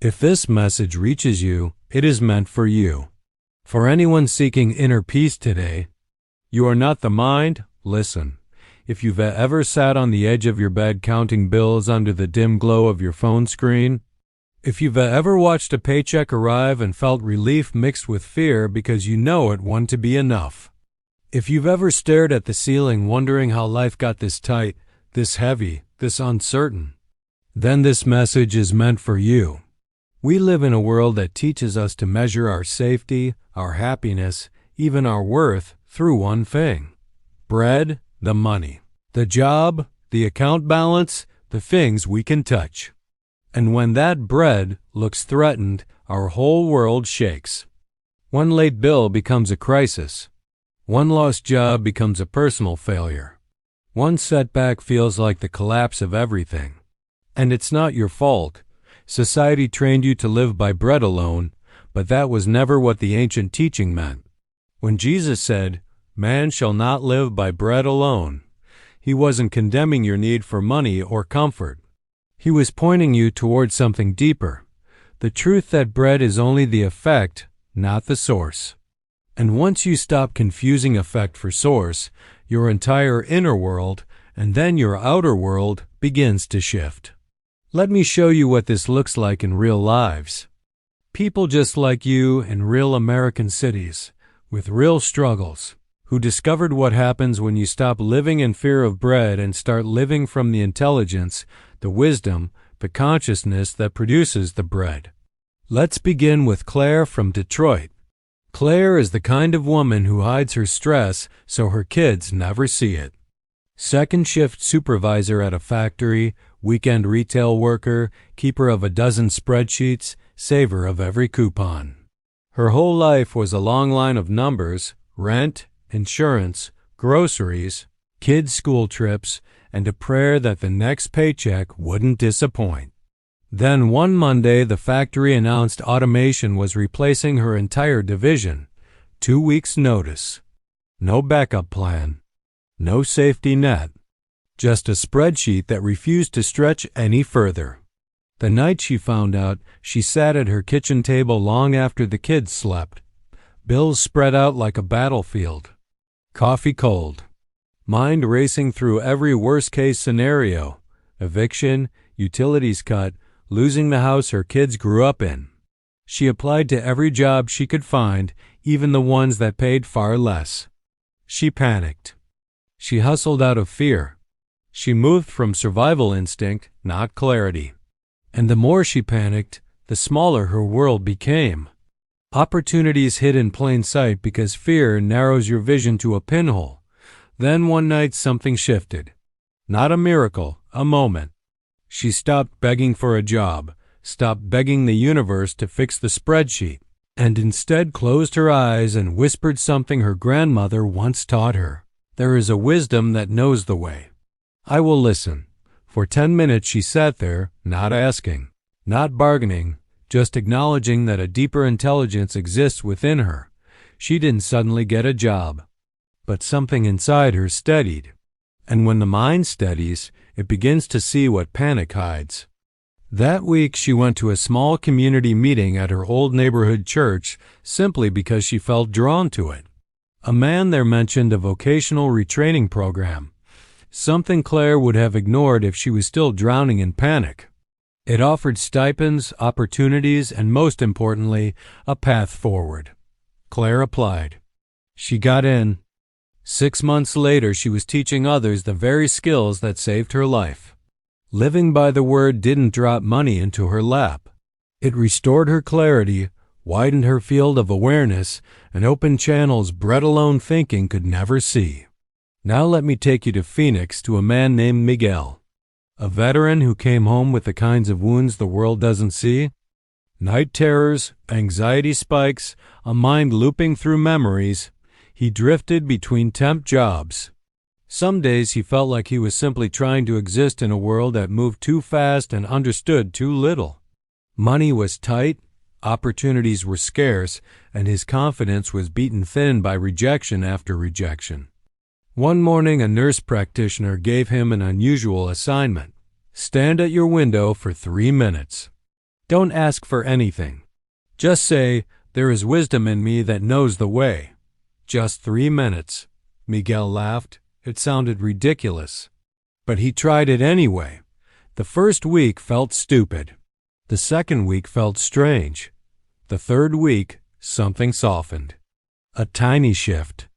If this message reaches you, it is meant for you. For anyone seeking inner peace today, you are not the mind. Listen. If you've ever sat on the edge of your bed counting bills under the dim glow of your phone screen, if you've ever watched a paycheck arrive and felt relief mixed with fear because you know it won't to be enough, if you've ever stared at the ceiling wondering how life got this tight, this heavy, this uncertain, then this message is meant for you. We live in a world that teaches us to measure our safety, our happiness, even our worth through one thing: bread, the money, the job, the account balance, the things we can touch. And when that bread looks threatened, our whole world shakes. One late bill becomes a crisis. One lost job becomes a personal failure. One setback feels like the collapse of everything. And it's not your fault. Society trained you to live by bread alone, but that was never what the ancient teaching meant. When Jesus said, "Man shall not live by bread alone," he wasn't condemning your need for money or comfort. He was pointing you towards something deeper, the truth that bread is only the effect, not the source. And once you stop confusing effect for source, your entire inner world, and then your outer world, begins to shift. Let me show you what this looks like in real lives. People just like you in real American cities, with real struggles, who discovered what happens when you stop living in fear of bread and start living from the intelligence, the wisdom, the consciousness that produces the bread. Let's begin with Claire from Detroit. Claire is the kind of woman who hides her stress so her kids never see it. Second shift supervisor at a factory, weekend retail worker, keeper of a dozen spreadsheets, saver of every coupon. Her whole life was a long line of numbers: rent, insurance, groceries, kids' school trips, and a prayer that the next paycheck wouldn't disappoint. Then one Monday, the factory announced automation was replacing her entire division. 2 weeks' notice. No backup plan. No safety net. Just a spreadsheet that refused to stretch any further. The night she found out, she sat at her kitchen table long after the kids slept. Bills spread out like a battlefield. Coffee cold. Mind racing through every worst-case scenario: eviction, utilities cut, losing the house her kids grew up in. She applied to every job she could find, even the ones that paid far less. She panicked. She hustled out of fear. She moved from survival instinct, not clarity. And the more she panicked, the smaller her world became. Opportunities hid in plain sight because fear narrows your vision to a pinhole. Then one night something shifted. Not a miracle, a moment. She stopped begging for a job, stopped begging the universe to fix the spreadsheet, and instead closed her eyes and whispered something her grandmother once taught her. There is a wisdom that knows the way. I will listen. For 10 minutes she sat there, not asking, not bargaining, just acknowledging that a deeper intelligence exists within her. She didn't suddenly get a job, but something inside her steadied. And when the mind steadies, it begins to see what panic hides. That week she went to a small community meeting at her old neighborhood church simply because she felt drawn to it. A man there mentioned a vocational retraining program, something Claire would have ignored if she was still drowning in panic. It offered stipends, opportunities, and most importantly, a path forward. Claire applied. She got in. 6 months later, she was teaching others the very skills that saved her life. Living by the word didn't drop money into her lap. It restored her clarity, widened her field of awareness, and opened channels bread-alone thinking could never see. Now let me take you to Phoenix to a man named Miguel, a veteran who came home with the kinds of wounds the world doesn't see. Night terrors, anxiety spikes, a mind looping through memories. He drifted between temp jobs. Some days he felt like he was simply trying to exist in a world that moved too fast and understood too little. Money was tight, opportunities were scarce, and his confidence was beaten thin by rejection after rejection. One morning, a nurse practitioner gave him an unusual assignment. Stand at your window for 3 minutes. Don't ask for anything. Just say, "There is wisdom in me that knows the way." Just 3 minutes. Miguel laughed. It sounded ridiculous. But he tried it anyway. The first week felt stupid. The second week felt strange. The third week, something softened. A tiny shift.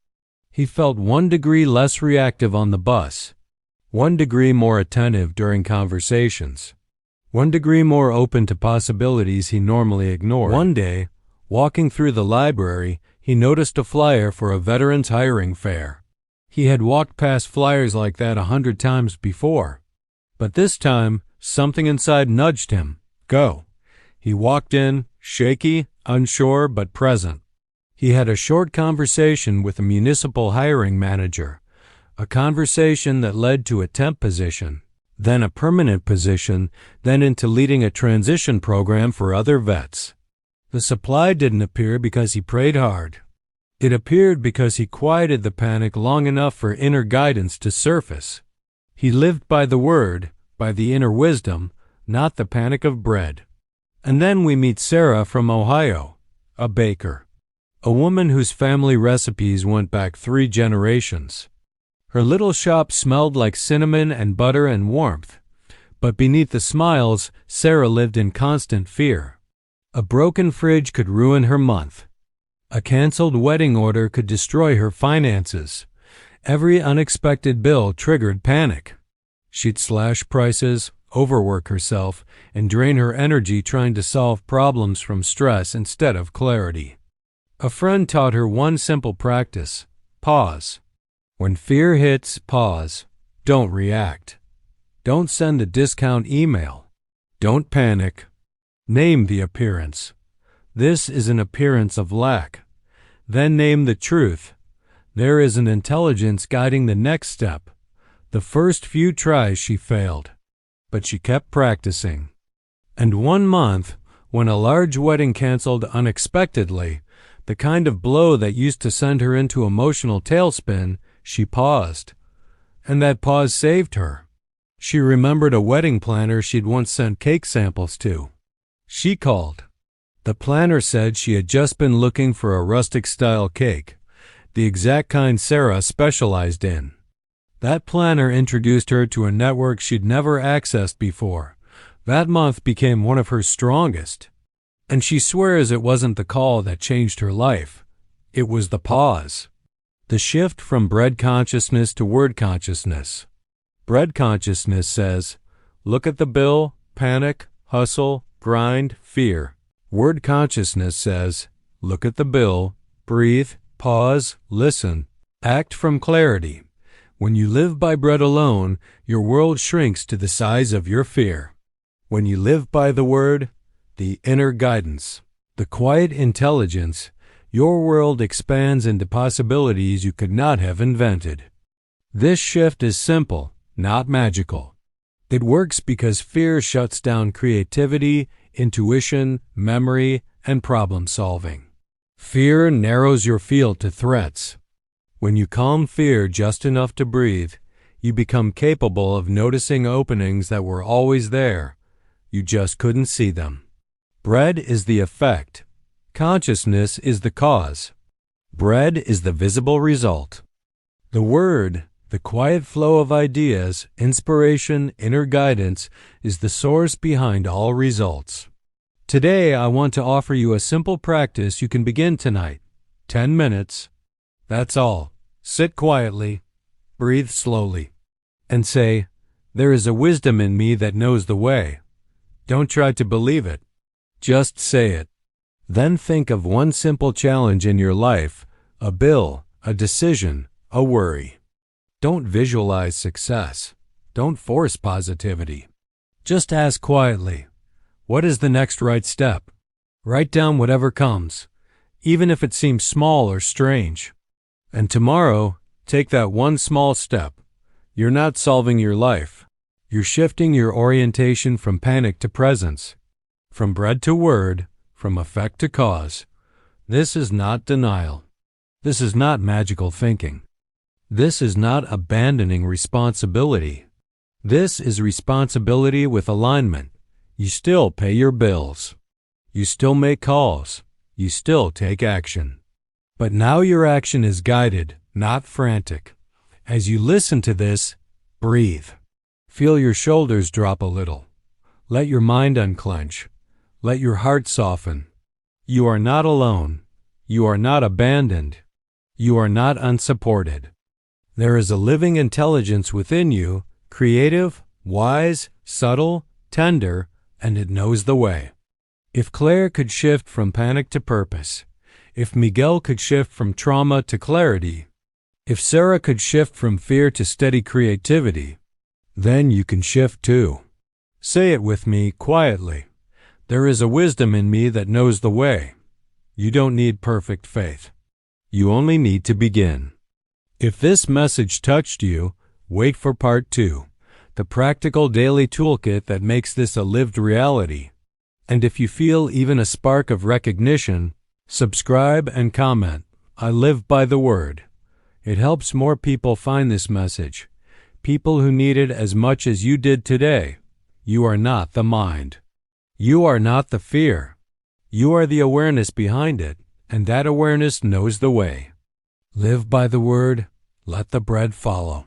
He felt 1 degree less reactive on the bus, 1 degree more attentive during conversations, 1 degree more open to possibilities he normally ignored. One day, walking through the library, he noticed a flyer for a veterans hiring fair. He had walked past flyers like that 100 times before. But this time, something inside nudged him. Go. He walked in, shaky, unsure, but present. He had a short conversation with a municipal hiring manager, a conversation that led to a temp position, then a permanent position, then into leading a transition program for other vets. The supply didn't appear because he prayed hard. It appeared because he quieted the panic long enough for inner guidance to surface. He lived by the word, by the inner wisdom, not the panic of bread. And then we meet Sarah from Ohio, a baker. A woman whose family recipes went back 3 generations. Her little shop smelled like cinnamon and butter and warmth, but beneath the smiles, Sarah lived in constant fear. A broken fridge could ruin her month. A canceled wedding order could destroy her finances. Every unexpected bill triggered panic. She'd slash prices, overwork herself, and drain her energy trying to solve problems from stress instead of clarity. A friend taught her one simple practice: pause. When fear hits, pause. Don't react. Don't send a discount email. Don't panic. Name the appearance. This is an appearance of lack. Then name the truth. There is an intelligence guiding the next step. The first few tries she failed, but she kept practicing. And 1 month, when a large wedding canceled unexpectedly, the kind of blow that used to send her into emotional tailspin, she paused. And that pause saved her. She remembered a wedding planner she'd once sent cake samples to. She called. The planner said she had just been looking for a rustic-style cake, the exact kind Sarah specialized in. That planner introduced her to a network she'd never accessed before. That month became one of her strongest. And she swears it wasn't the call that changed her life. It was the pause. The shift from bread consciousness to word consciousness. Bread consciousness says, look at the bill, panic, hustle, grind, fear. Word consciousness says, look at the bill, breathe, pause, listen, act from clarity. When you live by bread alone, your world shrinks to the size of your fear. When you live by the word, the inner guidance, the quiet intelligence, your world expands into possibilities you could not have invented. This shift is simple, not magical. It works because fear shuts down creativity, intuition, memory, and problem solving. Fear narrows your field to threats. When you calm fear just enough to breathe, you become capable of noticing openings that were always there. You just couldn't see them. Bread is the effect. Consciousness is the cause. Bread is the visible result. The word, the quiet flow of ideas, inspiration, inner guidance, is the source behind all results. Today, I want to offer you a simple practice you can begin tonight. 10 minutes. That's all. Sit quietly, breathe slowly, and say, there is a wisdom in me that knows the way. Don't try to believe it. Just say it. Then think of one simple challenge in your life, a bill, a decision, a worry. Don't visualize success. Don't force positivity. Just ask quietly, what is the next right step? Write down whatever comes, even if it seems small or strange. And tomorrow, take that one small step. You're not solving your life. You're shifting your orientation from panic to presence, from bread to word, from effect to cause. This is not denial. This is not magical thinking. This is not abandoning responsibility. This is responsibility with alignment. You still pay your bills. You still make calls. You still take action. But now your action is guided, not frantic. As you listen to this, breathe. Feel your shoulders drop a little. Let your mind unclench. Let your heart soften. You are not alone. You are not abandoned. You are not unsupported. There is a living intelligence within you, creative, wise, subtle, tender, and it knows the way. If Claire could shift from panic to purpose, if Miguel could shift from trauma to clarity, if Sarah could shift from fear to steady creativity, then you can shift too. Say it with me quietly. There is a wisdom in me that knows the way. You don't need perfect faith. You only need to begin. If this message touched you, wait for part 2, the practical daily toolkit that makes this a lived reality. And if you feel even a spark of recognition, subscribe and comment. I live by the word. It helps more people find this message. People who need it as much as you did today. You are not the mind. You are not the fear. You are the awareness behind it, and that awareness knows the way. Live by the word. Let the bread follow.